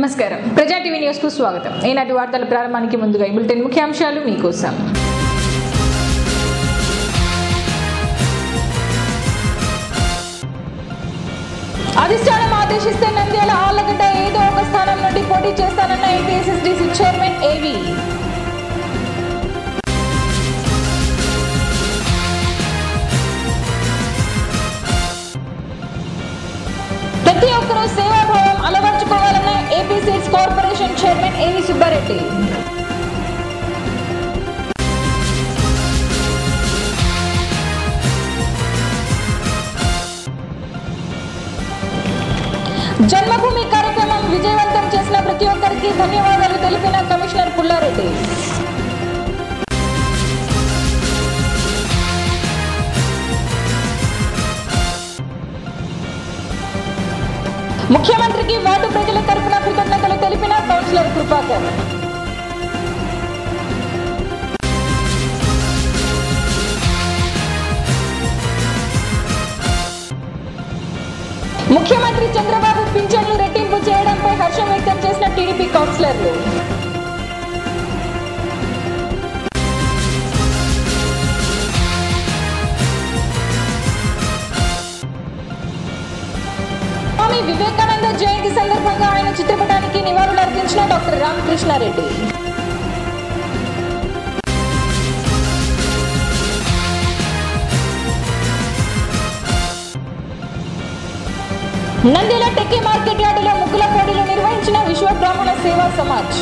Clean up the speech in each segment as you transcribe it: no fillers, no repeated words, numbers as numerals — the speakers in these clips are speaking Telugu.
నమస్కారం ప్రజా టీవీ న్యూస్ కు స్వాగతం. ఈనాటి వార్తల ప్రారంభానికి ముందుగా ఈ బులెటిన్ ముఖ్యాంశాలు మీకోసం. అధిష్టానం ఆదేశిస్తే నంద్యాల ఆళ్లగడ్డ ఏదో ఒక స్థానం నుండి పోటీ చేస్తానన్న ఏపీఎస్ఎస్డీసీ చైర్మన్ ఏవి. ప్రతి ఒక్కరూ సేవాభావం అలవర్చుకోవాలన్న AP seeds corporation chairman A V Subbareddy. జన్మభూమి కార్యక్రమం విజయవంతం చేసిన ప్రతి ఒక్కరికి ధన్యవాదాలు తెలిపిన కమిషనర్ పుల్లారెడ్డి. ముఖ్యమంత్రికి వార్డు ప్రజల తరపున కృతజ్ఞతలు తెలిపిన కౌన్సిలర్ కృపాకర్. ముఖ్యమంత్రి చంద్రబాబు పింఛన్లు రెట్టింపు చేయడంపై హర్షం వ్యక్తం చేసిన టీడీపీ కౌన్సిలర్లు. స్వామి వివేకానంద జయంతి సందర్భంగా ఆయన చిత్రపటానికి నివాళులు అర్పించిన డాక్టర్ రామకృష్ణారెడ్డి. నంద్యాల టెక్కీ మార్కెట్ యార్డులో ముగ్గుల పోటీలు నిర్వహించిన విశ్వ బ్రాహ్మణ సేవా సమాజ్.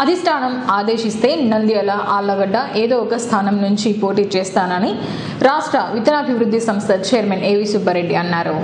అధిష్టానం ఆదేశిస్తే నంద్యాల ఆళ్లగడ్డ ఏదో ఒక స్థానం నుంచి పోటీ చేస్తానని రాష్ట్ర విత్తనాభివృద్ధి సంస్థ చైర్మన్ ఏవి సుబ్బారెడ్డి అన్నారు.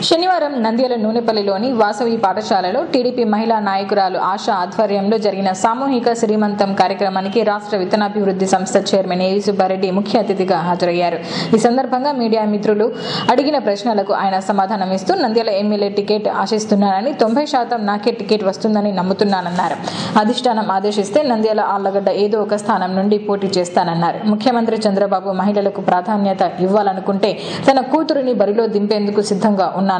శనివారం నంద్యాల నూనెపల్లిలోని వాసవి పాఠశాలలో టీడీపీ మహిళా నాయకురాలు ఆశ ఆధ్వర్యంలో జరిగిన సామూహిక శ్రీమంతం కార్యక్రమానికి రాష్ట్ర విత్తనాభివృద్ధి సంస్థ చైర్మన్ ఏవి సుబ్బారెడ్డి ముఖ్య అతిథిగా హాజరయ్యారు. ఈ సందర్భంగా మీడియా మిత్రులు అడిగిన ప్రశ్నలకు ఆయన సమాధానం ఇస్తూ నంద్యాల ఎమ్మెల్యే టికెట్ ఆశిస్తున్నానని 90% నాకే టికెట్ వస్తుందని నమ్ముతున్నానన్నారు. అధిష్టానం ఆదేశిస్తే నంద్యాల ఆళ్లగడ్డ ఏదో ఒక స్థానం నుండి పోటీ చేస్తానన్నారు. ముఖ్యమంత్రి చంద్రబాబు మహిళలకు ప్రాధాన్యత ఇవ్వాలనుకుంటే తన కూతురిని బరిలో దింపేందుకు సిద్ధంగా ఉన్నానన్నారు.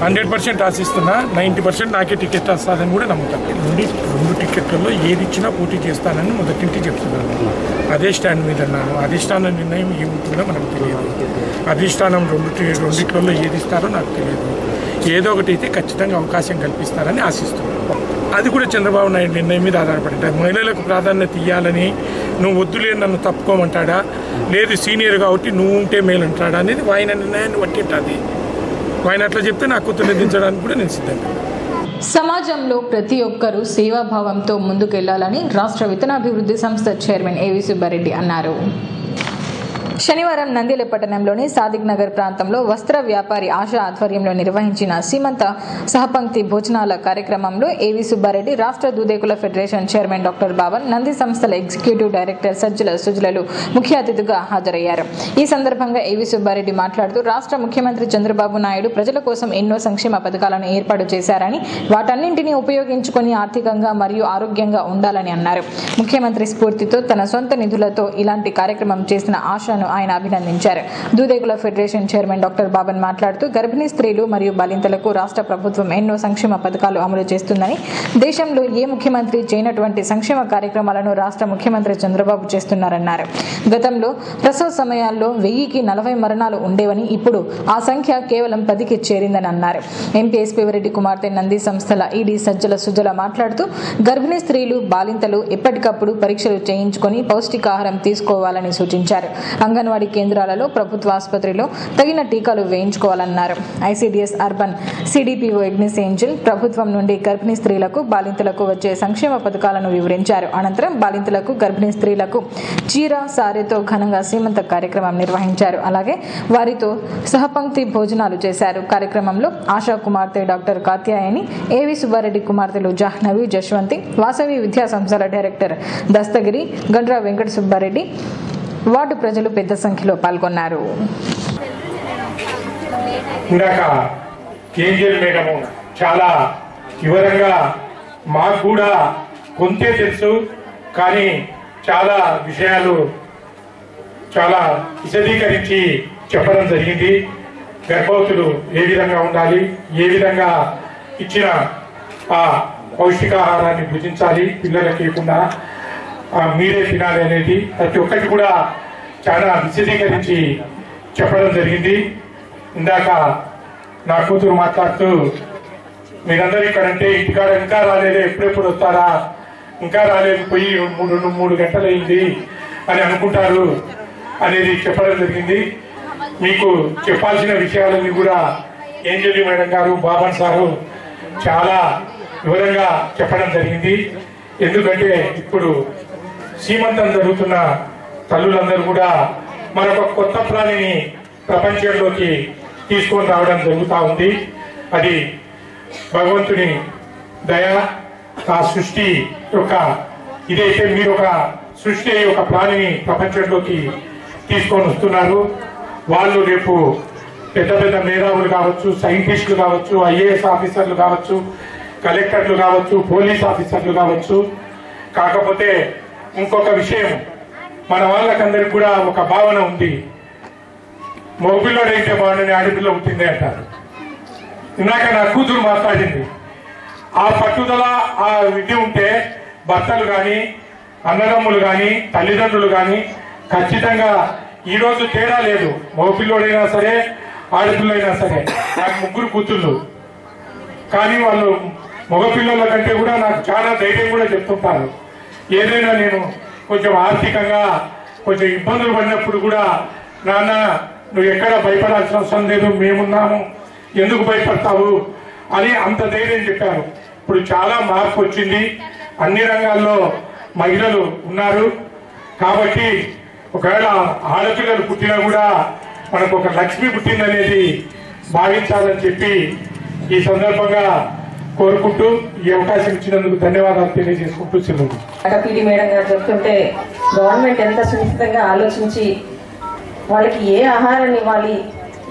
100% ఆశిస్తున్నా, 90% నాకే టికెట్ వస్తుందని కూడా నమ్ముతాను. రెండు టికెట్లలో ఏది ఇచ్చినా పోటీ చేస్తానని మొదటి నుంచి చెప్తున్నాను. అదే స్టాండ్ మీద ఉన్నాను. అధిష్టానం నిర్ణయం ఏముంటుందో మనకు తెలియదు. అధిష్టానం రెండిట్లలో ఏది ఇస్తారో నాకు తెలియదు. ఏదో ఒకటి అయితే ఖచ్చితంగా అవకాశం కల్పిస్తారని ఆశిస్తున్నాను. అది కూడా చంద్రబాబు నాయుడు నిర్ణయం మీద ఆధారపడి మహిళలకు ప్రాధాన్యత ఇవ్వాలని నువ్వు వద్దులే నన్ను తప్పుకోమంటాడా, లేదు సీనియర్ కాబట్టి నువ్వు ఉంటే మేలు అంటాడా అనేది ఆయన నిర్ణయాన్ని బట్టి ఉంటుంది. ఆయన అట్లా చెప్తే నా కూతురు దించడానికి కూడా నేను సిద్ధంగా. సమాజంలో ప్రతి ఒక్కరూ సేవాభావంతో ముందుకెళ్లాలని రాష్ట్ర విత్తనాభివృద్ధి సంస్థ చైర్మన్ ఏవి సుబ్బారెడ్డి అన్నారు. శనివారం నంద్యాల పట్టణంలోని సాదిక్ నగర్ ప్రాంతంలో వస్త్ర వ్యాపారి ఆశ ఆధ్వర్యంలో నిర్వహించిన సీమంత సహపంక్తి భోజనాల కార్యక్రమంలో ఏవి సుబ్బారెడ్డి, రాష్ట్ర Dudekula federation chairman doctor Baban, Nandi సంస్థల ఎగ్జిక్యూటివ్ డైరెక్టర్ సజ్జల సుజలలు ముఖ్య అతిథిగా హాజరయ్యారు. ఈ సందర్భంగా ఏవి సుబ్బారెడ్డి మాట్లాడుతూ రాష్ట్ర ముఖ్యమంత్రి చంద్రబాబు నాయుడు ప్రజల కోసం ఎన్నో సంక్షేమ పథకాలను ఏర్పాటు చేశారని, వాటన్నింటినీ ఉపయోగించుకొని ఆర్థికంగా మరియు ఆరోగ్యంగా ఉండాలని అన్నారు. ముఖ్యమంత్రి స్ఫూర్తితో తన సొంత నిధులతో ఇలాంటి కార్యక్రమం చేసిన ఆశను ఆయన అభినందించారు. Dudekula federation chairman doctor bourbon మాట్లాడుతూ గర్భిణీ స్త్రీలు మరియు బాలింతలకు రాష్ట్ర ప్రభుత్వం ఎన్నో సంక్షేమ పథకాలు అమలు చేస్తుందని, దేశంలో ఏ ముఖ్యమంత్రి చేయనటువంటి సంక్షేమ కార్యక్రమాలను రాష్ట్ర ముఖ్యమంత్రి చంద్రబాబు చేస్తున్నారన్నారు. గతంలో ప్రసవ సమయాల్లో 1000కి 40 మరణాలు ఉండేవని, ఇప్పుడు ఆ సంఖ్య కేవలం 10కి చేరిందని అన్నారు. ఎంపీ ఎస్పీరెడ్డి కుమార్తె నంది సంస్థల ఈడీ సజ్జల సుజల మాట్లాడుతూ గర్భిణీ స్త్రీలు బాలింతలు ఎప్పటికప్పుడు పరీక్షలు చేయించుకొని పౌష్టికాహారం తీసుకోవాలని సూచించారు. అంగన్వాడీ కేంద్రాలలో, ప్రభుత్వ ఆసుపత్రిలో తగిన టీకాలు వేయించుకోవాలన్నారు. ఐసీడీఎస్ అర్బన్ సిడిపిఓ ఎగ్నిస్ ఏంజల్ ప్రభుత్వం నుండి గర్భిణీ స్త్రీలకు, బాలింతలకు వచ్చే సంక్షేమ పథకాలను వివరించారు. అనంతరం బాలింతలకు, గర్భిణీ స్త్రీలకు చీర, సారెతో ఘనంగా సీమంత కార్యక్రమం నిర్వహించారు. అలాగే వారితో సహపంక్తి భోజనాలు చేశారు. కార్యక్రమంలో ఆశా కుమార్తె డాక్టర్ కాత్యాయని, ఏవి సుబ్బారెడ్డి కుమార్తెలు జాహ్నవి, జశ్వంతి, వాసవి విద్యా సంస్థల డైరెక్టర్ దస్తగిరి, గండ్రా వెంకట సుబ్బారెడ్డి, వార్డు ప్రజలు పెద్ద సంఖ్యలో పాల్గొన్నారు. చాలా వివరంగా మాకు కూడా కొంతే తెలుసు, కానీ చాలా విషయాలు చాలా విశదీకరించి చెప్పడం జరిగింది. గర్భవతులు ఏ విధంగా ఉండాలి, ఏ విధంగా ఇచ్చిన ఆ పౌష్టికాహారాన్ని భుజించాలి, పిల్లలకి ఇవ్వకుండా మీరే తినాలి అనేది ప్రతి ఒక్కటి కూడా చాలా విశదీకరించి చెప్పడం జరిగింది. ఇందాక నా కూతురు మాట్లాడుతూ మీరందరూ ఇక్కడంటే ఇంటికాడ ఇంకా రాలేదే, ఎప్పుడెప్పుడు వస్తారా, ఇంకా రాలేదు, పోయి 3 గంటలు అయింది అని అనుకుంటారు అనేది చెప్పడం జరిగింది. మీకు చెప్పాల్సిన విషయాలన్నీ కూడా ఏంజలి మేడం గారు, బాబన్ సారు చాలా వివరంగా చెప్పడం జరిగింది. ఎందుకంటే ఇప్పుడు సీమంతం జరుగుతున్న తల్లులందరూ కూడా మరొక కొత్త ప్రాణిని ప్రపంచంలోకి తీసుకొని రావడం జరుగుతూ ఉంది. అది భగవంతుని దయ, ఆ సృష్టి యొక్క ఇదైతే మీరు ఒక సృష్టి ఒక ప్రాణిని ప్రపంచంలోకి తీసుకొని వస్తున్నారు. వాళ్ళు రేపు పెద్ద పెద్ద మేధావులు కావచ్చు, సైంటిస్టులు కావచ్చు, ఐఏఎస్ ఆఫీసర్లు కావచ్చు, కలెక్టర్లు కావచ్చు, పోలీస్ ఆఫీసర్లు కావచ్చు. కాకపోతే ఇంకొక విషయం, మన వాళ్ళకందరికి కూడా ఒక భావన ఉంది, మగపిల్లడైతే బాగుండని ఆడపిల్ల పుట్టింది అంటారు. ఇందాక నా కూతురు మాట్లాడింది, ఆ పట్టుదల ఆ విద్య ఉంటే భర్తలు కానీ, అన్నదమ్ములు కానీ, తల్లిదండ్రులు కానీ ఖచ్చితంగా ఈరోజు తేడా లేదు, మగపిల్లోడైనా సరే ఆడపిల్లైనా సరే. నాకు 3 కూతుళ్ళు, కానీ వాళ్ళు మగపిల్లల కంటే కూడా నాకు చాలా ధైర్యం కూడా చెప్తుంటారు. ఏదైనా నేను కొంచెం ఆర్థికంగా కొంచెం ఇబ్బందులు పడినప్పుడు కూడా, నాన్న నువ్వు ఎక్కడ భయపడాల్సిన అవసరం లేదు, మేమున్నాము, ఎందుకు భయపడతావు అని అంత ధైర్యం చెప్పారు. ఇప్పుడు చాలా మార్పు వచ్చింది, అన్ని రంగాల్లో మహిళలు ఉన్నారు. కాబట్టి ఒకవేళ ఆడపిల్లలు పుట్టినా కూడా మనకు ఒక లక్ష్మి పుట్టిందనేది భావించాలని చెప్పి ఈ సందర్భంగా కోరుకుంటూ ఈ అవకాశం ఇచ్చినందుకు ధన్యవాదాలు తెలియజేసుకుంటూ సెలవు. పీడి మేడం గారు చెప్తుంటే గవర్నమెంట్ ఎంత సునిశ్చితంగా ఆలోచించి వాళ్ళకి ఏ ఆహారాన్ని ఇవ్వాలి,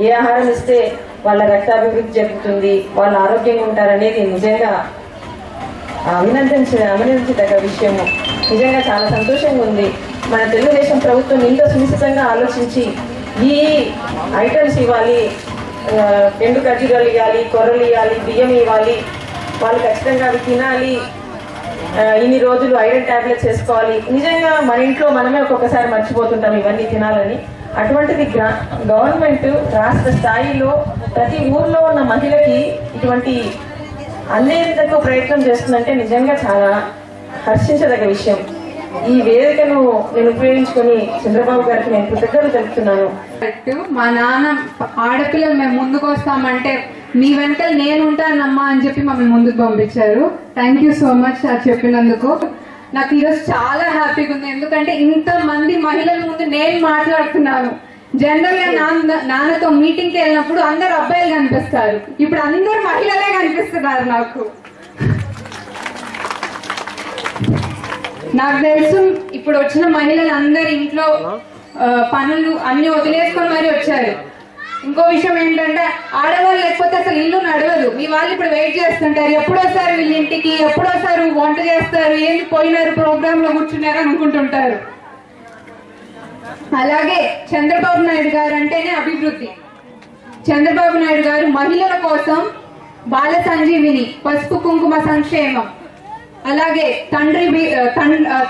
ఏ ఆహారం ఇస్తే వాళ్ళ రక్తాభివృద్ధి జరుగుతుంది, వాళ్ళు ఆరోగ్యంగా ఉంటారనేది నిజంగా అభినందించదగ్గ విషయము. నిజంగా చాలా సంతోషంగా ఉంది. మన తెలుగుదేశం ప్రభుత్వం ఇంత సునిశ్చితంగా ఆలోచించి ఈ ఐటమ్స్ ఇవ్వాలి, ఎండు ఖర్జూరాలు ఇవ్వాలి, కొర్రలు ఇవ్వాలి, బియ్యం ఇవ్వాలి, వాళ్ళు ఖచ్చితంగా అవి తినాలి, ఇన్ని రోజులు ఐరన్ టాబ్లెట్స్ వేసుకోవాలి. నిజంగా మన ఇంట్లో మనమే ఒక్కొక్కసారి మర్చిపోతుంటాం ఇవన్నీ తినాలని. అటువంటిది గవర్నమెంట్ రాష్ట్ర స్థాయిలో ప్రతి ఊర్లో ఉన్న మహిళకి ఇటువంటి అందేందుకు ప్రయత్నం చేస్తుందంటే నిజంగా చాలా హర్షించదగ్గ విషయం. ఈ వేదికను నేను ఉపయోగించుకొని చంద్రబాబు గారికి నేను కృతజ్ఞతలు తెలుపుతున్నాను. మా నాన్న ఆడపిల్లలు మేము ముందుకు వస్తామంటే మీ వెనకాల నేను ఉంటానమ్మా అని చెప్పి మమ్మల్ని ముందుకు పంపించారు. Thank you so much sir చెప్పినందుకు. నాకు ఈరోజు చాలా హ్యాపీగా ఉంది, ఎందుకంటే ఇంత మంది మహిళల ముందు నేను మాట్లాడుతున్నాను. జనరల్ గా నాన్నతో మీటింగ్ కి వెళ్ళినప్పుడు అందరు అబ్బాయిలు కనిపిస్తారు, ఇప్పుడు అందరు మహిళలే కనిపిస్తున్నారు. నాకు తెలుసు ఇప్పుడు వచ్చిన మహిళలు అందరు ఇంట్లో పనులు అన్ని వదిలేసుకొని మరి వచ్చారు. ఇంకో విషయం ఏంటంటే ఆడవాళ్ళు లేకపోతే అసలు ఇల్లు నడవదు. మీ వాళ్ళు ఇప్పుడు వెయిట్ చేస్తుంటారు, ఎప్పుడు వస్తారు వీళ్ళ ఇంటికి, ఎప్పుడు వస్తారు, వంట చేస్తారు, ఏంటి పోయినారు, ప్రోగ్రామ్ లో కూర్చున్నారు అనుకుంటుంటారు. అలాగే చంద్రబాబు నాయుడు గారు అంటేనే అభివృద్ధి. చంద్రబాబు నాయుడు గారు మహిళల కోసం బాల సంజీవిని, పసుపు కుంకుమ సంక్షేమం, అలాగే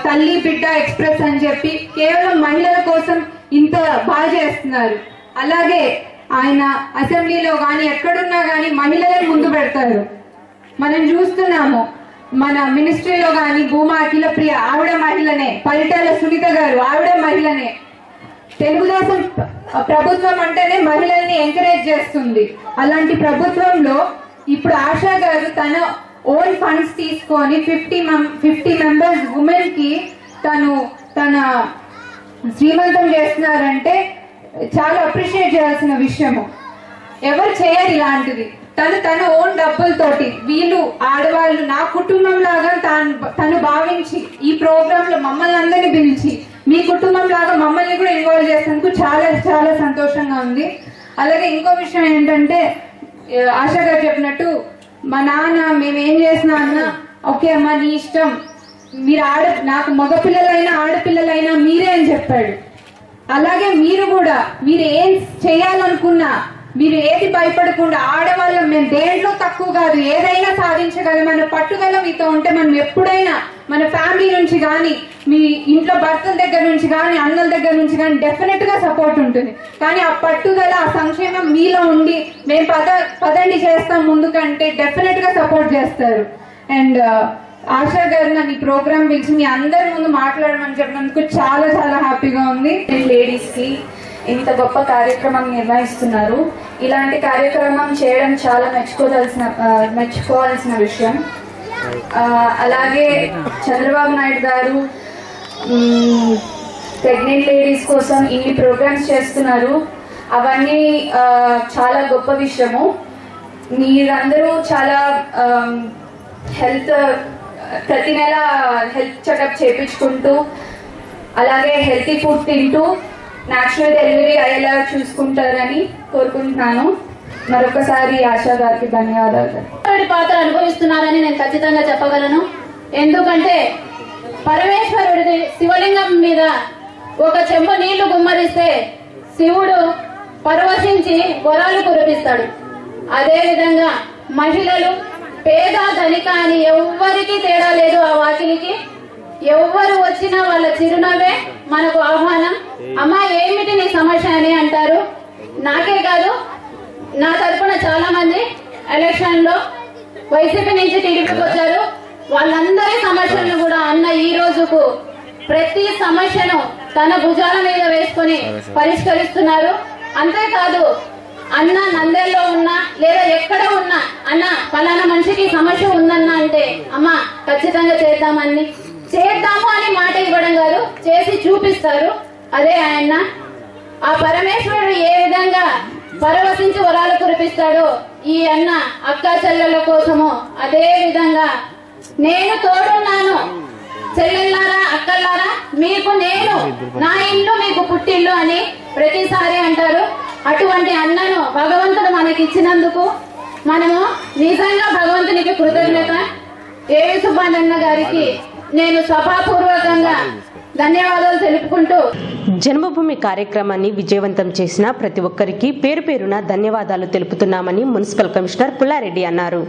తల్లి బిడ్డ ఎక్స్ప్రెస్ అని చెప్పి కేవలం మహిళల కోసం ఇంత బాగా చేస్తున్నారు. అలాగే ఆయన అసెంబ్లీలో కానీ ఎక్కడున్నా కానీ మహిళలను ముందు పెడతారు. మనం చూస్తున్నాము, మన మినిస్ట్రీలో కానీ భూమా అఖిల ప్రియ ఆవిడ మహిళనే, పరిటాల సునీత గారు ఆవిడ మహిళనే. తెలుగుదేశం ప్రభుత్వం అంటేనే మహిళల్ని ఎంకరేజ్ చేస్తుంది. అలాంటి ప్రభుత్వంలో ఇప్పుడు ఆశా గారు తన ఓన్ ఫండ్స్ తీసుకొని 50 మెంబర్స్ ఉమెన్ కి తన శ్రీమంతం చేస్తున్నారంటే చాలా అప్రిషియేట్ చేయాల్సిన విషయము. ఎవరు చేయరు ఇలాంటిది. తన ఓన్ డబ్బులతోటి వీళ్ళు ఆడవాళ్ళు నా కుటుంబం లాగా తను భావించి ఈ ప్రోగ్రామ్ లో మమ్మల్ని అందరినీ పిలిచి మీ కుటుంబం లాగా మమ్మల్ని కూడా ఇన్వాల్వ్ చేసినందుకు చాలా చాలా సంతోషంగా ఉంది. అలాగే ఇంకో విషయం ఏంటంటే ఆశా గారు చెప్పినట్టు మా నాన్న మేమేం చేసినా అన్న ఓకే అమ్మా నీ ఇష్టం, మీరు నాకు మగపిల్లలైనా ఆడపిల్లలైనా మీరే అని చెప్పాడు. అలాగే మీరు కూడా మీరు ఏం చేయాలనుకున్నా మీరు ఏది భయపడకుండా ఆడవాళ్ళం మేము దేంట్లో తక్కువ కాదు, ఏదైనా సాధించగలం అన్న పట్టుదల మీతో ఉంటే మనం ఎప్పుడైనా మన ఫ్యామిలీ నుంచి కానీ మీ ఇంట్లో భర్తల దగ్గర నుంచి కానీ అన్నల దగ్గర నుంచి కానీ డెఫినెట్ గా సపోర్ట్ ఉంటుంది. కానీ ఆ పట్టుదల ఆ సంక్షేమం మీలో ఉండి మేము పదండి చేస్తాం ముందుకంటే డెఫినెట్ గా సపోర్ట్ చేస్తారు. అండ్ ఆశా గారు నన్ను ఈ ప్రోగ్రామ్ పిలిచి మీ అందరి ముందు మాట్లాడమని చెప్పినందుకు చాలా చాలా హ్యాపీగా ఉంది. లేడీస్ కి ఇంత గొప్ప కార్యక్రమం నిర్వహిస్తున్నారు. ఇలాంటి కార్యక్రమం చేయడం చాలా మెచ్చుకోవాల్సిన విషయం. అలాగే చంద్రబాబు నాయుడు గారు ప్రెగ్నెంట్ లేడీస్ కోసం ఇన్ని ప్రోగ్రామ్స్ చేస్తున్నారు. అవన్నీ చాలా గొప్ప విషయము. మీరందరూ చాలా హెల్త్ ప్రతి నెల హెల్త్ చెకప్ చేయించుకుంటూ అలాగే హెల్తీ ఫుడ్ తింటూ నేచురల్ డెలివరీ అయ్యేలా చూసుకుంటారని కోరుకుంటున్నాను. మరొకసారి ఆశా గారికి ధన్యవాదాలు. పాత్ర అనుభవిస్తున్నారని నేను ఖచ్చితంగా చెప్పగలను. ఎందుకంటే పరమేశ్వరుడి శివలింగం మీద ఒక చెంబు నీళ్లు గుమ్మరిస్తే శివుడు పరవశించి వరాలు కురిపిస్తాడు. అదే విధంగా మహిళలు పేద ధనిక అని ఎవ్వరికి తేడా లేదు. ఆ వాకిలికి ఎవ్వరు వచ్చినా వాళ్ళ చిరునవ్వే మనకు ఆహ్వానం. అమ్మా ఏమిటి నీ సమస్య అని అంటారు. నాకే కాదు, నా తరఫున చాలా మంది ఎలక్షన్ లో వైసీపీ నుంచి టీడీపీకి వచ్చారు. వాళ్ళందరి సమస్యలను కూడా అన్న ఈ రోజుకు ప్రతి సమస్యను తన భుజాల మీద వేసుకొని పరిష్కరిస్తున్నారు. అంతేకాదు అన్న నందేల్లో ఉన్నా లేదా ఎక్కడ ఉన్నా అన్న ఫలానా మనిషికి సమస్య ఉందన్నా అంటే అమ్మ ఖచ్చితంగా చేద్దాము అని మాట ఇవ్వడం కాదు, చేసి చూపిస్తారు. అదే ఆయన. ఆ పరమేశ్వరుడు ఏ విధంగా పరవశించి వరాలు కురిపిస్తాడో ఈ అన్న అక్కా చెల్లెల కోసము అదే విధంగా నేను తోడున్నాను చెల్లెల్లారా అక్కల్లారా మీకు నేను నా ఇల్లు మీకు పుట్టిల్లు అని ప్రతిసారి అంటారు. అటువంటి అన్నను భగవంతుడు మనకి ఇచ్చినందుకు మనము నిజంగా భగవంతునికి కృతజ్ఞత. ఏవి సుబ్బానన్న గారికి నేను సభాపూర్వకంగా ధన్యవాదాలు తెలుపుకుంటూ జన్మభూమి కార్యక్రమాన్ని విజయవంతం చేసిన ప్రతి ఒక్కరికి పేరు పేరున ధన్యవాదాలు తెలుపుతున్నామని మున్సిపల్ కమిషనర్ పుల్లారెడ్డి అన్నారు.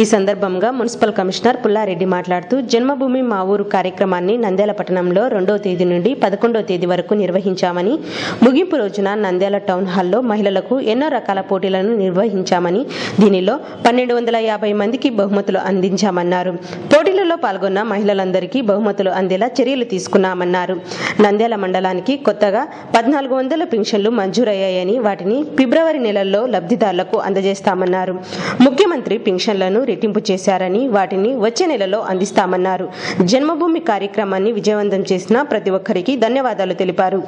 ఈ సందర్భంగా మున్సిపల్ కమిషనర్ పుల్లారెడ్డి మాట్లాడుతూ జన్మభూమి మా ఊరు కార్యక్రమాన్ని నంద్యాల పట్టణంలో 2వ తేదీ నుండి 11వ తేదీ వరకు నిర్వహించామని, ముగింపు రోజున నంద్యాల టౌన్ హాల్లో మహిళలకు ఎన్నో రకాల పోటీలను నిర్వహించామని, దీనిలో 1250 మందికి బహుమతులు అందించామన్నారు. పోటీలలో పాల్గొన్న మహిళలందరికీ బహుమతులు అందేలా చర్యలు తీసుకున్నామన్నారు. నంద్యాల మండలానికి కొత్తగా 1400 పింఛన్లు మంజూరయ్యాయని వాటిని ఫిబ్రవరి నెలలో లబ్ధిదారులకు అందజేస్తామన్నారు. ముఖ్యమంత్రి పింఛన్లను రెట్టింపు చేశారని వాటిని వచ్చే నెలలో అందిస్తామన్నారు. జన్మభూమి కార్యక్రమాన్ని విజయవంతం చేసిన ప్రతి ఒక్కరికి ధన్యవాదాలు తెలిపారు.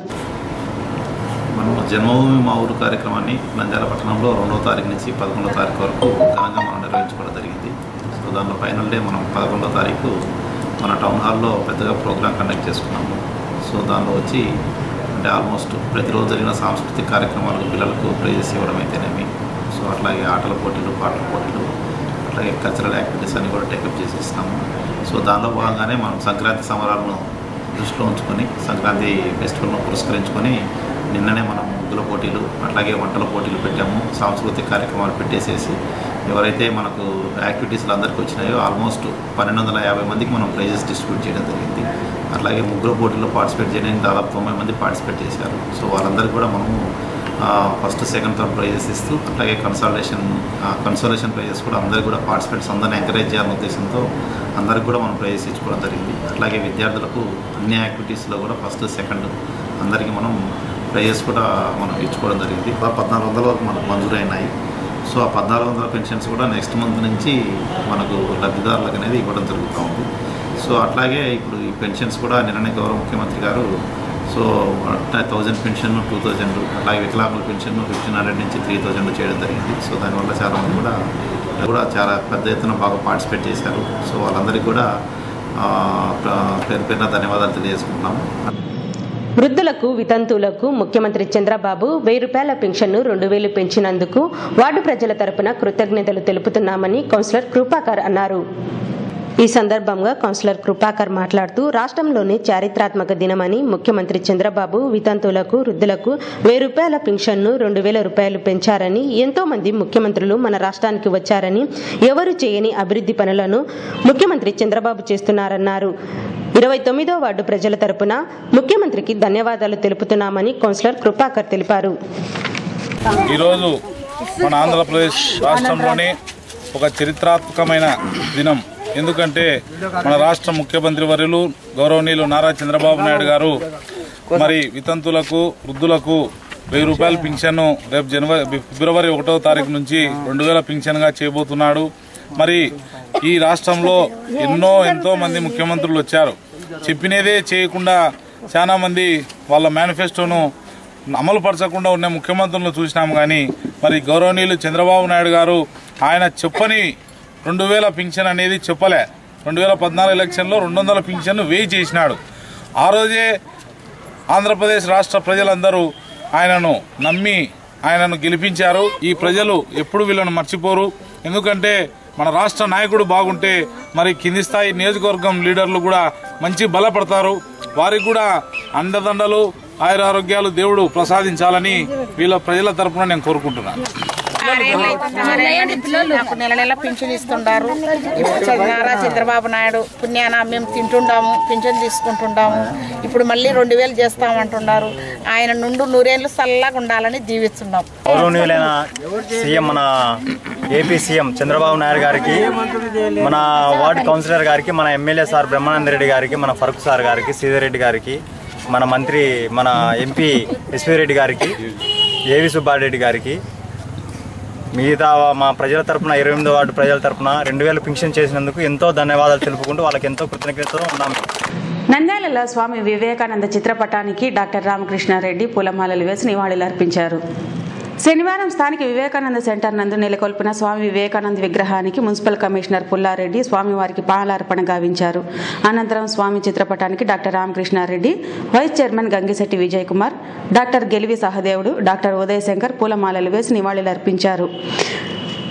మనము జన్మభూమి మా ఊరు కార్యక్రమాన్ని నంద్యాల పట్టణంలో 2వ తారీఖు నుంచి 11వ తారీఖు వరకు ఘనంగా మనం నిర్వహించుకోవడం జరిగింది. సో దానిలో ఫైనల్ డే మనం 11వ తారీఖు మన టౌన్ హాల్లో పెద్దగా ప్రోగ్రాం కండక్ట్ చేసుకున్నాము. సో దానిలో వచ్చి అంటే ఆల్మోస్ట్ ప్రతిరోజు జరిగిన సాంస్కృతిక కార్యక్రమాలకు పిల్లలకు ప్రైజెస్ ఇవ్వడం అయితేనేమి, సో అట్లాగే ఆటల పోటీలు, పాటల పోటీలు, అట్లాగే కల్చరల్ యాక్టివిటీస్ అన్ని కూడా టేకప్ చేసేస్తున్నాము. సో దానిలో భాగంగానే మనం సంక్రాంతి సంబరాలను దృష్టిలో ఉంచుకొని సంక్రాంతి ఫెస్టివల్ను పురస్కరించుకొని నిన్ననే మనం ముగ్గుల పోటీలు అట్లాగే వంటల పోటీలు పెట్టాము. సాంస్కృతిక కార్యక్రమాలు పెట్టేసేసి ఎవరైతే మనకు యాక్టివిటీస్లు అందరికీ వచ్చినాయో ఆల్మోస్ట్ 1250 మందికి మనం ప్రైజెస్ డిస్ట్రిబ్యూట్ చేయడం జరిగింది. అట్లాగే ముగ్గుల పోటీల్లో పార్టిసిపేట్ చేయడానికి దాదాపు 90 మంది పార్టిసిపేట్ చేశారు. సో వాళ్ళందరికీ కూడా మనము ఫస్ట్, సెకండ్, థర్డ్ ప్రైజెస్ ఇస్తూ అట్లాగే కన్సోలేషన్ ప్రైజెస్ కూడా అందరికీ కూడా పార్టిసిపేట్స్ అందరినీ ఎంకరేజ్ చేయాలనే ఉద్దేశంతో అందరికి కూడా మనం ప్రైజెస్ ఇచ్చుకోవడం జరిగింది. అట్లాగే విద్యార్థులకు అన్ని యాక్టివిటీస్లో కూడా ఫస్ట్, సెకండ్ అందరికీ మనం ప్రైజెస్ కూడా మనం ఇచ్చుకోవడం జరిగింది. 1400 వరకు మనకు మంజూరైనాయి. సో ఆ 1400 పెన్షన్స్ కూడా నెక్స్ట్ మంత్ నుంచి మనకు లబ్ధిదారులకు అనేది ఇవ్వడం జరుగుతూ ఉంది. సో అట్లాగే ఇప్పుడు ఈ పెన్షన్స్ కూడా నిన్ననే గౌరవ ముఖ్యమంత్రి గారు సో 1000 పెన్షన్ 2000, అట్లాగే వికలాంగుల పెన్షన్ 1500 నుంచి 3000 చేయడం జరిగింది. సో దానివల్ల చాలామంది కూడా చాలా పెద్ద ఎత్తున బాగా పార్టిసిపేట్ చేశారు. సో వాళ్ళందరికీ కూడా పేరు పేరున ధన్యవాదాలు తెలియజేసుకుంటున్నాము. వృద్ధులకు, వితంతువులకు ముఖ్యమంత్రి చంద్రబాబు 1000 రూపాయల పెన్షన్ను 2000 పెంచినందుకు వార్డు ప్రజల తరపున కృతజ్ఞతలు తెలుపుతున్నామని కౌన్సిలర్ కృపాకర్ అన్నారు. ఈ సందర్భంగా కౌన్సిలర్ కృపాకర్ మాట్లాడుతూ రాష్ట్రంలోని చారిత్రాత్మక దినమని ముఖ్యమంత్రి చంద్రబాబు వితంతువులకు వృద్ధులకు 1000 రూపాయల పింఛన్ను 2000 రూపాయలు పెంచారని ఎంతో మంది ముఖ్యమంత్రులు మన రాష్ట్రానికి వచ్చారని ఎవరు చేయని అభివృద్ధి పనులను ముఖ్యమంత్రి చంద్రబాబు చేస్తున్నారన్నారు. 29వ వార్డు ప్రజల తరపున ముఖ్యమంత్రికి ధన్యవాదాలు తెలుపుతున్నామని కౌన్సిలర్ కృపాకర్ తెలిపారు. ఈరోజు మన ఆంధ్రప్రదేశ్ రాష్ట్రంలోనే ఒక చరిత్రాత్మకమైన దినం. ఎందుకంటే మన రాష్ట్ర ముఖ్యమంత్రి వర్యులు గౌరవనీయులు నారా చంద్రబాబు నాయుడు గారు మరి వితంతులకు వృద్ధులకు 1000 రూపాయల పింఛన్ను రేపు ఫిబ్రవరి 1వ తారీఖు నుంచి 2000 పింఛన్గా చేయబోతున్నాడు. మరి ఈ రాష్ట్రంలో ఎంతో మంది ముఖ్యమంత్రులు వచ్చారు. చెప్పినదే చేయకుండా చాలా మంది వాళ్ళ మేనిఫెస్టోను అమలు పరచకుండా ఉన్న ముఖ్యమంత్రులను చూసినాం. కానీ మరి గౌరవనీయులు చంద్రబాబు నాయుడు గారు ఆయన చెప్పని 2000 పింఛన్ అనేది చెప్పలే. 2014 ఎలక్షన్లో 200 పింఛన్ను 1000 చేసినాడు. ఆ రోజే ఆంధ్రప్రదేశ్ రాష్ట్ర ప్రజలందరూ ఆయనను నమ్మి ఆయనను గెలిపించారు. ఈ ప్రజలు ఎప్పుడు వీళ్ళను మర్చిపోరు. ఎందుకంటే మన రాష్ట్ర నాయకుడు బాగుంటే మరి కింది స్థాయి నియోజకవర్గం లీడర్లు కూడా మంచి బలపడతారు. వారికి కూడా అండదండలు ఆయురారోగ్యాలు దేవుడు ప్రసాదించాలని వీళ్ళ ప్రజల తరఫున నేను కోరుకుంటున్నాను. నాకు నెల పింఛన్ ఇస్తుండారు. నారా చంద్రబాబు నాయుడు పుణ్యాన మేము తింటుండాము, పింఛన్ తీసుకుంటుండాము. ఇప్పుడు మళ్ళీ 2000 చేస్తామంటున్నారు. ఆయన నుండి 100 ఏళ్ళు చల్లగా ఉండాలని దీవిస్తున్నాం. గౌరవనీయులైన సీఎం మన ఏపీ సీఎం చంద్రబాబు నాయుడు గారికి, మన వార్డు కౌన్సిలర్ గారికి, మన ఎమ్మెల్యే సార్ బ్రహ్మానంద రెడ్డి గారికి, మన ఫరూక్ సార్ గారికి, శ్రీధర్ రెడ్డి గారికి, మన మంత్రి మన ఎంపీ ఎస్వీ రెడ్డి గారికి, ఏవి సుబ్బారెడ్డి గారికి, మిగతా మా ప్రజల తరపున 28వ వార్డు ప్రజల తరపున 2000 పింఛన్ చేసినందుకు ఎంతో ధన్యవాదాలు తెలుపుకుంటూ వాళ్ళకి ఎంతో కృతజ్ఞతలు ఉన్నాము. నంద్యాలలో స్వామి వివేకానంద చిత్రపటానికి డాక్టర్ రామకృష్ణారెడ్డి పూలమాలలు వేసి నివాళులర్పించారు. శనివారం స్థానిక వివేకానంద సెంటర్ నందు నెలకొల్పిన స్వామి వివేకానంద విగ్రహానికి మున్సిపల్ కమిషనర్ పుల్లారెడ్డి స్వామివారికి పాలార్పణ గావించారు. అనంతరం స్వామి చిత్రపటానికి doctor Ramakrishnareddy, vice chairman Gangisetti Vijay Kumar, doctor Gelivi Sahadevudu, doctor Uday Shankar పూలమాలలు వేసి నివాళులర్పించారు.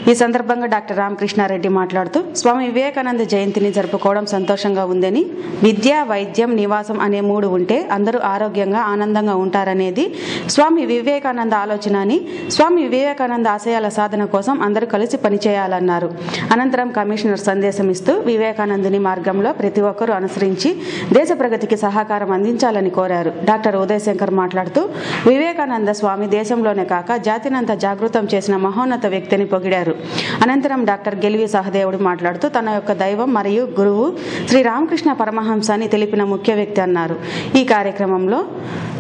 ఈ సందర్భంగా డాక్టర్ రామకృష్ణారెడ్డి మాట్లాడుతూ స్వామి వివేకానంద జయంతిని జరుపుకోవడం సంతోషంగా ఉందని, విద్య, వైద్యం, నివాసం అనే 3 ఉంటే అందరూ ఆరోగ్యంగా ఆనందంగా ఉంటారనేది స్వామి వివేకానంద ఆలోచన అని, స్వామి వివేకానంద ఆశయాల సాధన కోసం అందరూ కలిసి పనిచేయాలన్నారు. అనంతరం కమిషనర్ సందేశం ఇస్తూ వివేకానందుని మార్గంలో ప్రతి ఒక్కరూ అనుసరించి దేశ ప్రగతికి సహకారం అందించాలని కోరారు. డాక్టర్ ఉదయ్ శంకర్ మాట్లాడుతూ వివేకానంద స్వామి దేశంలోనే కాక జాతినంతా జాగృతం చేసిన మహోన్నత వ్యక్తిని పొగిడారు. అనంతరం డాక్టర్ గెలివి సహదేవుడు మాట్లాడుతూ తన యొక్క దైవం మరియు గురువు శ్రీ రామకృష్ణ పరమహంస అని తెలిపిన ముఖ్య వ్యక్తి అన్నారు. ఈ కార్యక్రమంలో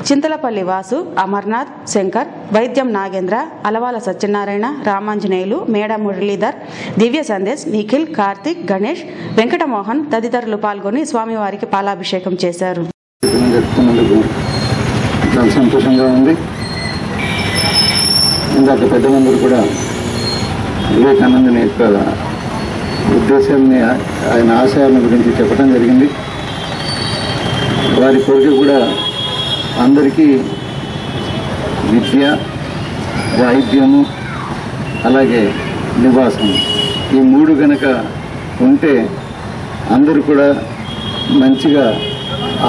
చింతలపల్లి వాసు, అమర్నాథ్, శంకర్, వైద్యం నాగేంద్ర, అలవాల సత్యనారాయణ, రామాంజనేయులు, మేడ మురళీధర్, దివ్య సందేశ్, నిఖిల్, కార్తిక్, గణేష్, వెంకటమోహన్ తదితరులు పాల్గొని స్వామివారికి పాలాభిషేకం చేశారు. సంతోషంగా ఉంది. ఇందాక పెద్దలందరూ కూడా వివేకానందుని యొక్క ఉద్దేశాన్ని, ఆయన ఆశయాల గురించి చెప్పడం జరిగింది. వారి కోరిక కూడా అందరికీ విద్య, వైద్యము, అలాగే నివాసం ఈ 3 కనుక ఉంటే అందరూ కూడా మంచిగా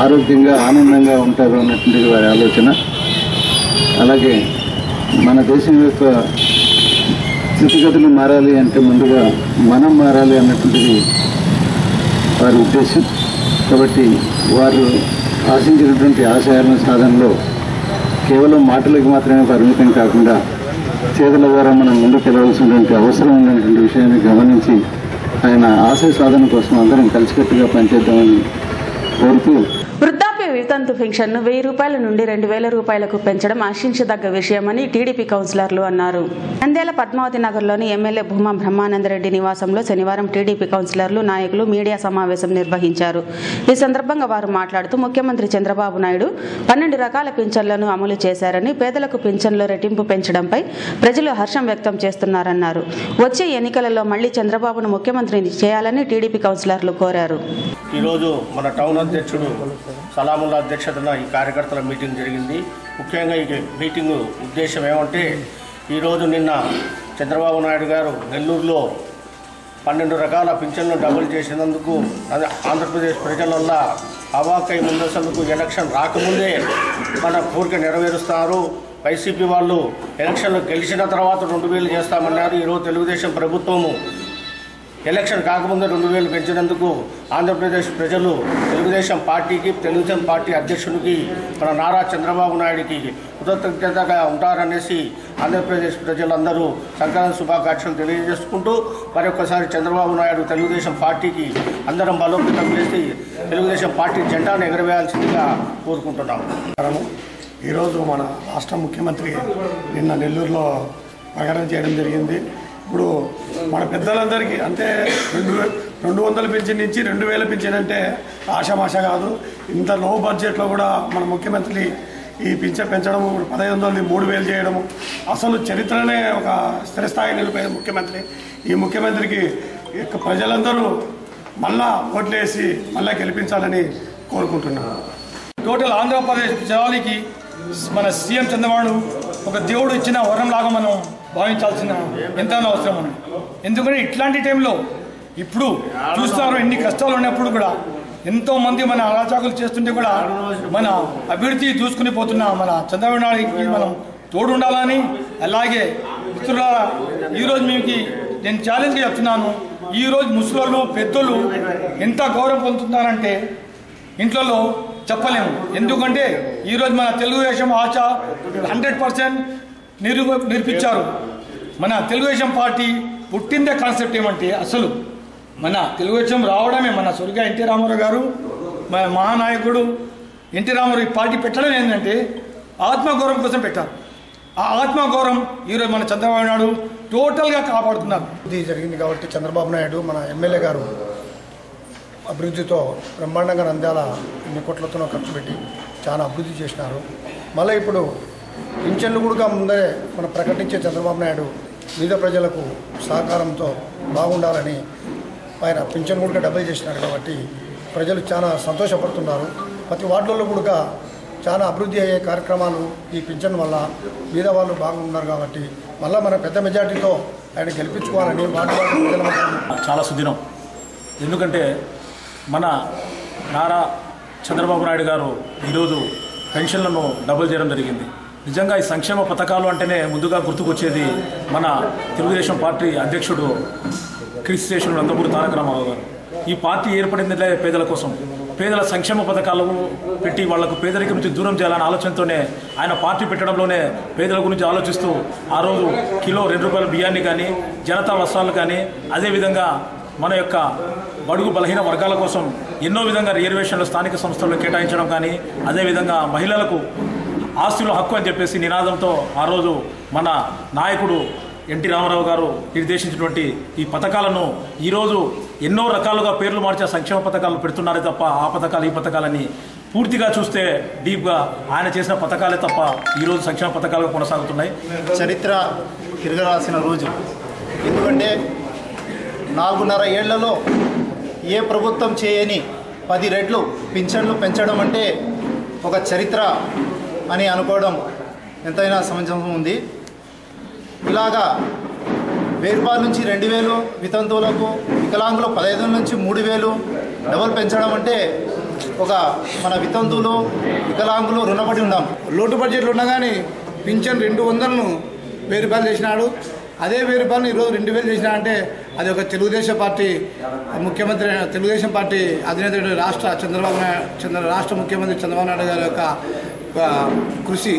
ఆరోగ్యంగా ఆనందంగా ఉంటారు అన్నటువంటిది వారి ఆలోచన. అలాగే మన దేశం యొక్క స్థితిగతులు మారాలి అంటే ముందుగా మనం మారాలి అన్నటువంటిది వారి ఉద్దేశం. కాబట్టి వారు ఆశించినటువంటి ఆశయాల సాధనలో కేవలం మాటలకు మాత్రమే పరిమితం కాకుండా చేతుల ద్వారా మనం ముందుకు వెళ్ళవలసినటువంటి అవసరం ఉన్నటువంటి విషయాన్ని గమనించి ఆయన ఆశయ సాధన కోసం అందరం కలిసికట్టుగా పనిచేద్దామని కోరుతూ, వృద్ధాప్య వితంతు పెన్షన్ను 1000 రూపాయల నుండి 2000 రూపాయలకు పెంచడం ఆశించదగ్గ విషయమని టీడీపీ కౌన్సిలర్లు అన్నారు. నంద్యాల పద్మావతి నగర్లోని ఎమ్మెల్యే భూమా బ్రహ్మానందరెడ్డి నివాసంలో శనివారం టీడీపీ కౌన్సిలర్లు, నాయకులు మీడియా సమావేశం నిర్వహించారు. ఈ సందర్భంగా వారు మాట్లాడుతూ ముఖ్యమంత్రి చంద్రబాబు నాయుడు 12 రకాల పింఛన్లను అమలు చేశారని, పేదలకు పింఛన్లు రెట్టింపు పెంచడంపై ప్రజలు హర్షం వ్యక్తం చేస్తున్నారన్నారు. వచ్చే ఎన్నికలలో మళ్లీ చంద్రబాబును ముఖ్యమంత్రిని చేయాలని టీడీపీ కౌన్సిలర్లు కోరారు. ఈరోజు మన టౌన్ అధ్యక్షుడు సలాముల్లా అధ్యక్షతన ఈ కార్యకర్తల మీటింగ్ జరిగింది. ముఖ్యంగా ఈ మీటింగు ఉద్దేశం ఏమంటే, ఈరోజు నిన్న చంద్రబాబు నాయుడు గారు నెల్లూరులో 12 రకాల పింఛన్లు డబుల్ చేసినందుకు ఆంధ్రప్రదేశ్ ప్రజలల్లా అవాకై ముందసందుకు ఎలక్షన్ రాకముందే మన కోరిక నెరవేరుస్తారు. వైసీపీ వాళ్ళు ఎలక్షన్లు గెలిచిన తర్వాత 2000 చేస్తామన్నారు. ఈరోజు తెలుగుదేశం ప్రభుత్వము ఎలక్షన్ కాకముందే 2000 పెంచినందుకు ఆంధ్రప్రదేశ్ ప్రజలు తెలుగుదేశం పార్టీకి, తెలుగుదేశం పార్టీ అధ్యక్షుడికి, మన నారా చంద్రబాబు నాయుడికి కృతజ్ఞతగా ఉంటారనేసి ఆంధ్రప్రదేశ్ ప్రజలందరూ సంక్రాంతి శుభాకాంక్షలు తెలియజేసుకుంటూ మరొకసారి చంద్రబాబు నాయుడు తెలుగుదేశం పార్టీకి అందరం బలోపేతం చేసి తెలుగుదేశం పార్టీ జెండాను ఎగరవేయాల్సిందిగా కోరుకుంటున్నాము. ఈరోజు మన రాష్ట్ర ముఖ్యమంత్రి నిన్న నెల్లూరులో ప్రకటన చేయడం జరిగింది. ఇప్పుడు మన పెద్దలందరికీ అంటే 200 పింఛన్ నుంచి 2000 పింఛన్ అంటే ఆషామాష కాదు. ఇంత లో బడ్జెట్లో కూడా మన ముఖ్యమంత్రి ఈ పింఛన్ పెంచడం, 1500 3000 చేయడము అసలు చరిత్రనే ఒక స్థిరస్థాయి నిలిపోయిన ముఖ్యమంత్రి. ఈ ముఖ్యమంత్రికి ప్రజలందరూ మళ్ళా ఓట్లేసి మళ్ళా గెలిపించాలని కోరుకుంటున్నాను. టోటల్ ఆంధ్రప్రదేశ్ జనానికి మన సీఎం చంద్రబాబు ఒక దేవుడు ఇచ్చిన వరంలాగా మనం భావించాల్సిన ఎంతైనా అవసరం ఉంది. ఎందుకంటే ఇట్లాంటి టైంలో ఇప్పుడు చూస్తున్నారు, ఎన్ని కష్టాలు ఉన్నప్పుడు కూడా ఎంతోమంది మన అరాచకులు చేస్తుంటే కూడా మన అభివృద్ధి చూసుకుని పోతున్న మన చంద్రబాబు నాయుడికి మనం తోడు ఉండాలని, అలాగే మిత్రులారా ఈరోజు మీకు నేను ఛాలెంజ్గా చెప్తున్నాను. ఈరోజు ముసలోళ్ళు పెద్దోళ్ళు ఎంత గౌరవం పొందుతున్నారంటే ఇంట్లో చెప్పలేము. ఎందుకంటే ఈరోజు మన తెలుగుదేశం ఆశ 100% నిరూపించారు. మన తెలుగుదేశం పార్టీ పుట్టిందే కాన్సెప్ట్ ఏమంటే అసలు మన తెలుగుదేశం రావడమే, మన స్వర్గీయ ఎన్టీ రామారావు గారు, మన మహానాయకుడు ఎన్టీ రామారావు ఈ పార్టీ పెట్టడం ఏంటంటే ఆత్మగౌరవం కోసం పెట్టారు. ఆ ఆత్మగౌరవం ఈరోజు మన చంద్రబాబు నాయుడు టోటల్గా కాపాడుతున్నారు. ఇది జరిగింది కాబట్టి చంద్రబాబు నాయుడు మన ఎమ్మెల్యే గారు అభివృద్ధితో బ్రహ్మాండంగా నంద్యాల ఇన్ని కోట్లతో ఖర్చు పెట్టి చాలా అభివృద్ధి చేసినారు. మళ్ళీ ఇప్పుడు పింఛన్లు కూడా ముందే మనం ప్రకటించే చంద్రబాబు నాయుడు పేద ప్రజలకు సహకారంతో బాగుండాలని ఆయన పింఛన్ కూడా డబుల్ చేసినారు. కాబట్టి ప్రజలు చాలా సంతోషపడుతున్నారు. ప్రతి వార్డులలో కూడా చాలా అభివృద్ధి అయ్యే కార్యక్రమాలు ఈ పింఛన్ వల్ల పేద వాళ్ళు బాగున్నారు. కాబట్టి మళ్ళీ మన పెద్ద మెజార్టీతో ఆయన గెలిపించుకోవాలని వార్డు ప్రజల చాలా సుదినం. ఎందుకంటే మన నారా చంద్రబాబు నాయుడు గారు ఈరోజు పెన్షన్లను డబుల్ చేయడం జరిగింది. నిజంగా ఈ సంక్షేమ పథకాలు అంటేనే ముందుగా గుర్తుకొచ్చేది మన తెలుగుదేశం పార్టీ అధ్యక్షుడు క్రీస్తు నందమూరి తారక రామారావు గారు. ఈ పార్టీ ఏర్పడిందిలే పేదల కోసం, పేదల సంక్షేమ పథకాలు పెట్టి వాళ్లకు పేదరికం నుంచి దూరం చేయాలనే ఆలోచనతోనే ఆయన పార్టీ పెట్టడంలోనే పేదల గురించి ఆలోచిస్తూ ఆ రోజు కిలో 2 రూపాయల బియ్యాన్ని కానీ, జనతా వస్త్రాలు కానీ, అదేవిధంగా మన యొక్క బడుగు బలహీన వర్గాల కోసం ఎన్నో విధంగా రిజర్వేషన్లు స్థానిక సంస్థల్లో కేటాయించడం కానీ, అదేవిధంగా మహిళలకు ఆస్తుల హక్కు అని చెప్పేసి నినాదంతో ఆ రోజు మన నాయకుడు ఎన్టీ రామారావు గారు నిర్దేశించినటువంటి ఈ పథకాలను ఈరోజు ఎన్నో రకాలుగా పేర్లు మార్చే సంక్షేమ పథకాలు పెడుతున్నారే తప్ప ఆ పథకాలు ఈ పథకాలని పూర్తిగా చూస్తే డీప్గా ఆయన చేసిన పథకాలే తప్ప ఈరోజు సంక్షేమ పథకాలుగా కొనసాగుతున్నాయి. చరిత్ర తిరగరాసిన రోజు. ఎందుకంటే 4.5 ఏళ్లలో ఏ ప్రభుత్వం చేయని 10 రెట్లు పింఛన్లు పెంచడం అంటే ఒక చరిత్ర అని అనుకోవడం ఎంతైనా సమంజసం ఉంది. ఇలాగా 1000 రూపాయల నుంచి 2000, వితంతువులకు వికలాంగులు 15 నుంచి 3000 డబుల్ పెంచడం అంటే ఒక మన వితంతువులు వికలాంగులు రుణపడి ఉన్నాం. లోటు బడ్జెట్లు ఉన్నా కానీ పింఛన్ 200ను 1000 రూపాయలు చేసినాడు. అదే 1000 రూపాయలు ఈరోజు 2000 చేసినా అంటే అది ఒక తెలుగుదేశం పార్టీ ముఖ్యమంత్రి, తెలుగుదేశం పార్టీ అధినేత రాష్ట్ర ముఖ్యమంత్రి చంద్రబాబు నాయుడు గారి యొక్క కృషి.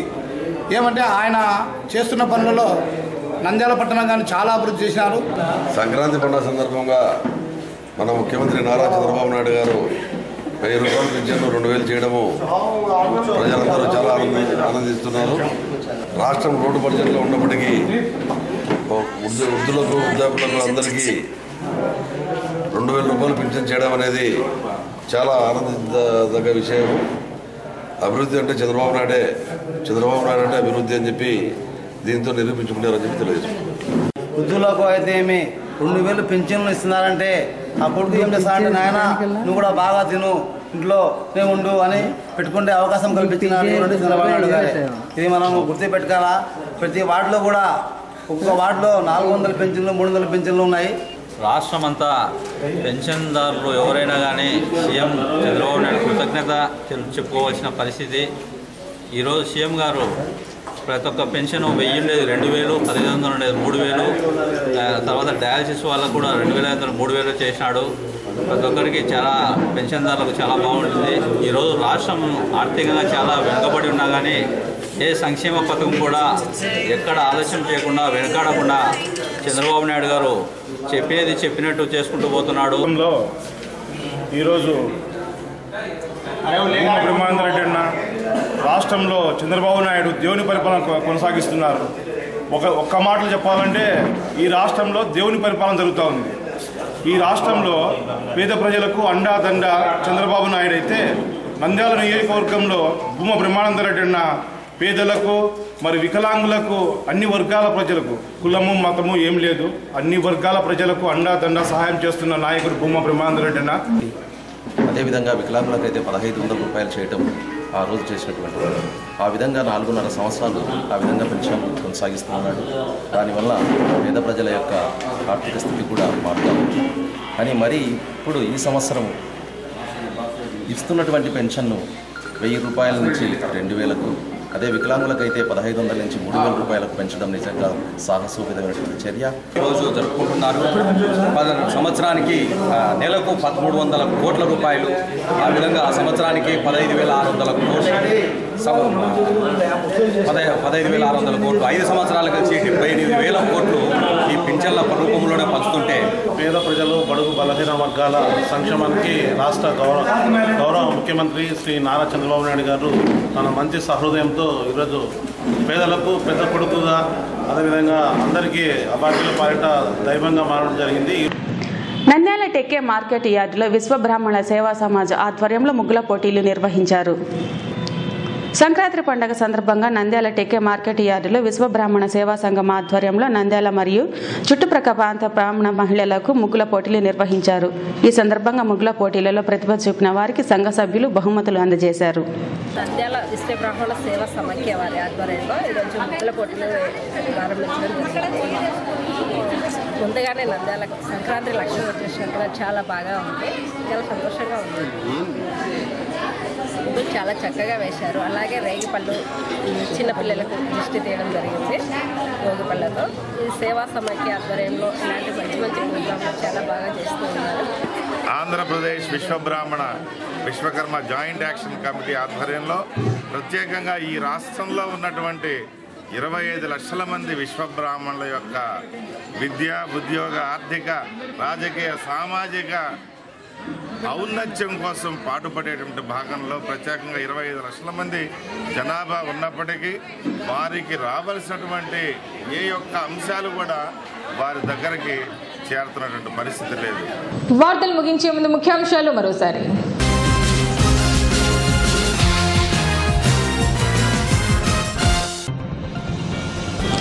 ఏమంటే ఆయన చేస్తున్న పనులలో నంద్యాల పట్టణాన్ని చాలా అభివృద్ధి చేసినారు. సంక్రాంతి పండుగ సందర్భంగా మన ముఖ్యమంత్రి నారా చంద్రబాబు నాయుడు గారు 1000 రూపాయల పింఛన్ను 2000 చేయడము ప్రజలందరూ చాలా ఆనందిస్తున్నారు. రాష్ట్రం రోడ్డు బడ్జెట్లో ఉన్నప్పటికీ వృద్ధులకు వృద్ధాపులకు అందరికీ 2000 రూపాయలు పింఛన్ చేయడం అనేది చాలా ఆనందించదగ్గ విషయం. అభివృద్ధి అంటే చంద్రబాబు నాయుడు అంటే అభివృద్ధి అని చెప్పి దీంతో నిరూపించుకున్నారని చెప్పి తెలియజేస్తున్నారు. వృద్ధులకు అయితే ఏమి 2000 పింఛన్లు ఇస్తున్నారంటే ఆ కొడుకు ఏం చేస్తారంటే నాయన నువ్వు కూడా బాగా తిను, ఇంట్లో ఉండు అని పెట్టుకుంటే అవకాశం కల్పించినారు చంద్రబాబు నాయుడు గారు. ఇది మనం గుర్తుపెట్టుకోవాలా. ప్రతి వార్డులో కూడా ఒక్కొక్క వార్డులో 400 పింఛన్లు 300 పింఛన్లు ఉన్నాయి. రాష్ట్రమంతా పెన్షన్దారులు ఎవరైనా కానీ సీఎం చంద్రబాబు నాయుడు కృతజ్ఞత చెప్పుకోవాల్సిన పరిస్థితి. ఈరోజు సీఎం గారు ప్రతి ఒక్క పెన్షన్ 1000 ఉండేది 2000, 1500 ఉండేది 3000, తర్వాత డయాలసిస్ వాళ్ళకు కూడా 2500, 3000 చేసినాడు. ప్రతి ఒక్కరికి చాలా పెన్షన్దారులకు చాలా బాగుంటుంది. ఈరోజు రాష్ట్రం ఆర్థికంగా చాలా వెనుకబడి ఉన్నా కానీ ఏ సంక్షేమ పథకం కూడా ఎక్కడ ఆలస్యం చేయకుండా వెనకాడకుండా చంద్రబాబు నాయుడు గారు చెప్పేది చెప్పినట్టు చేసుకుంటూ పోతున్నాడు. ఈరోజు బ్రహ్మానంద రెడ్డి అన్న రాష్ట్రంలో చంద్రబాబు నాయుడు దేవుని పరిపాలన కొనసాగిస్తున్నారు. ఒక్క మాటలు చెప్పాలంటే ఈ రాష్ట్రంలో దేవుని పరిపాలన జరుగుతూ ఉంది. ఈ రాష్ట్రంలో పేద ప్రజలకు అండాదండ చంద్రబాబు నాయుడు అయితే, నంద్యాల నియోజకవర్గంలో భూమ బ్రహ్మానంద రెడ్డి అన్న పేదలకు మరి వికలాంగులకు అన్ని వర్గాల ప్రజలకు కులము మతము ఏం లేదు, అన్ని వర్గాల ప్రజలకు అండాదండ సహాయం చేస్తున్న నాయకుడు భూమ బ్రహ్మానంద రెడ్డి అన్న. అదేవిధంగా వికలాంగులకైతే 1500 రూపాయలు చేయటం ఆ రోజు చేసినటువంటి ఆ విధంగా 4.5 సంవత్సరాలు ఆ విధంగా పెన్షన్ కొనసాగిస్తున్నాడు. దానివల్ల పేద ప్రజల యొక్క ఆర్థిక స్థితి కూడా మారుతాము. కానీ మరి ఇప్పుడు ఈ సంవత్సరం ఇస్తున్నటువంటి పెన్షన్ను 1000 రూపాయల నుంచి 2000కు, అదే వికలాంగులకైతే 1500 నుంచి 3000 రూపాయలకు పెంచడం నిజంగా సాహసోపేతమైనటువంటి చర్య. రోజు జరుపుకుంటున్నారు. సంవత్సరానికి నెలకు 1300 కోట్ల రూపాయలు, ఆ విధంగా ఆ సంవత్సరానికి 15,600 కోట్లు, 15,600 కోట్లు, 5 సంవత్సరాలకు వచ్చి 78,000 కోట్లు ఈ పింఛన్ల రూపంలోనే పంచుతుంటే పేద ప్రజలు బడుగు బలహీన వర్గాల సంక్షేమానికి రాష్ట్ర గౌరవ ముఖ్యమంత్రి శ్రీ నారా చంద్రబాబు నాయుడు గారు తన మంచి సహృదయంతో ఈరోజు పేదలకు పెద్ద కొడుకుగా, అదేవిధంగా అందరికీ అవార్డుల పాలిట దైవంగా మారడం జరిగింది. నంద్యాల టెక్కే మార్కెట్ యార్డులో విశ్వబ్రాహ్మణ సేవా సమాజ్ ఆధ్వర్యంలో ముగ్గుల పోటీలు నిర్వహించారు. సంక్రాంతి పండుగ సందర్భంగా నంద్యాల టెక్కే మార్కెట్ యార్డులో విశ్వబ్రాహ్మణ సేవా సంఘం ఆధ్వర్యంలో నంద్యాల మరియు చుట్టుప్రక్కల ప్రాంత బ్రాహ్మణ మహిళలకు ముగ్గుల పోటీలు నిర్వహించారు. ఈ సందర్భంగా ముగ్గుల పోటీలలో ప్రతిభ చూపిన వారికి సంఘ సభ్యులు బహుమతులు అందజేశారు. నంద్యాల విశ్వబ్రాహ్మణ సేవా సమాఖ్య వారి ఆధ్వర్యంలో ఈరోజు ముగ్గుల పోటీలు ప్రారంభించడం జరిగింది. ముందుగానే నంద్యాల సంక్రాంతి లక్ష్మీ వచ్చేసినట్టుగా చాలా బాగా ఉంది, చాలా సంతోషంగా ఉంది. ముగ్గులు చాలా చక్కగా వేశారు. అలాగే రేగిపళ్ళు చిన్నపిల్లలకు దృష్టి తీయడం జరిగింది. రేగిపళ్ళతో ఈ సేవా సమాఖ్య ఆధ్వర్యంలో ఇలాంటి మంచి మంచి ప్రోగ్రాంలు చాలా బాగా చేస్తూ ఉన్నారు. Andhra Pradesh Vishwabrahmana Vishwakarma joint action committee ఆధ్వర్యంలో ప్రత్యేకంగా ఈ రాష్ట్రంలో ఉన్నటువంటి 25 లక్షల మంది విశ్వబ్రాహ్మణుల యొక్క విద్య, ఉద్యోగ, ఆర్థిక, రాజకీయ, సామాజిక ఔన్నత్యం కోసం పాటుపడేటువంటి భాగంలో ప్రత్యేకంగా 25 లక్షల మంది జనాభా ఉన్నప్పటికీ వారికి రావాల్సినటువంటి ఏ యొక్క అంశాలు కూడా వారి దగ్గరికి చేరుతున్నటువంటి పరిస్థితి లేదు. వార్తలు ముగించే ముందు ముఖ్యాంశాలు మరోసారి.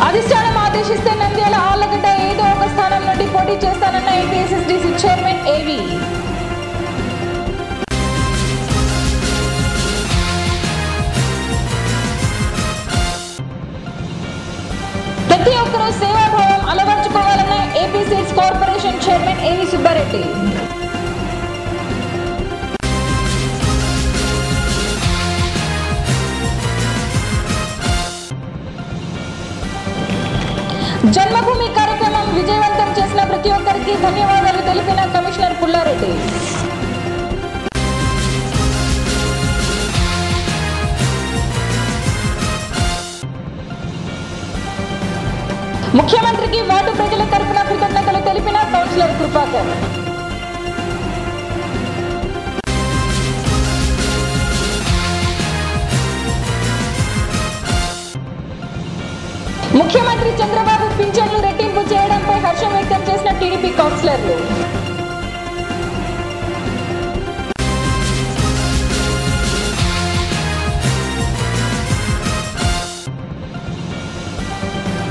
అధిష్టానం ఆదేశిస్తే నంద్యాల ఆళ్లగడ్డ ఏదో ఒక స్థానం నుండి పోటీ చేస్తానన్న ఏపీఎస్ఎస్డీసీ చైర్మన్ ఏవి. ప్రతి ఒక్కరూ సేవాభావం అలవర్చుకోవాలన్న AP seeds corporation chairman A V Subbareddy. జన్మభూమి కార్యక్రమం విజయవంతం చేసిన ప్రతి ఒక్కరికి ధన్యవాదాలు తెలిపిన కమిషనర్ పుల్లారెడ్డి. ముఖ్యమంత్రికి వార్డు ప్రజల తరపున కృతజ్ఞతలు తెలిపిన కౌన్సిలర్ కృపాకర్. ముఖ్యమంత్రి చంద్రబాబు పింఛన్లు రెట్టింపు చేయడంపై హర్షం వ్యక్తం చేసిన టీడీపీ కౌన్సిలర్లు.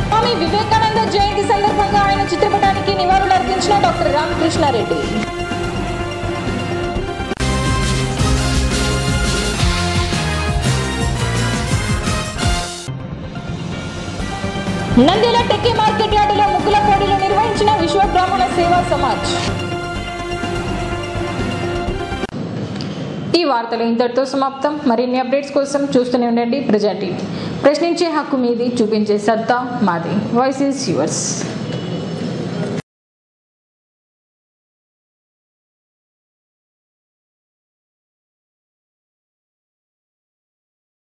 స్వామి వివేకానంద జయంతి సందర్భంగా ఆయన చిత్రపటానికి నివాళులు అర్పించిన డాక్టర్ రామకృష్ణారెడ్డి. నంద్యాల టెక్కీ మార్కెట్ యార్డులో ముగ్గుల పోటీలు నిర్వహించిన విశ్వబ్రాహ్మణ సేవా సో మచ్. ఈ వార్తలు ఇంతటితో సమాప్తం. మరిన్ని అప్డేట్స్ కోసం చూస్తూనే ఉండండి ప్రజా టీవీ. ప్రశ్నించే హక్కు మీది, చూపించే సత్తా మాది. Voice is yours.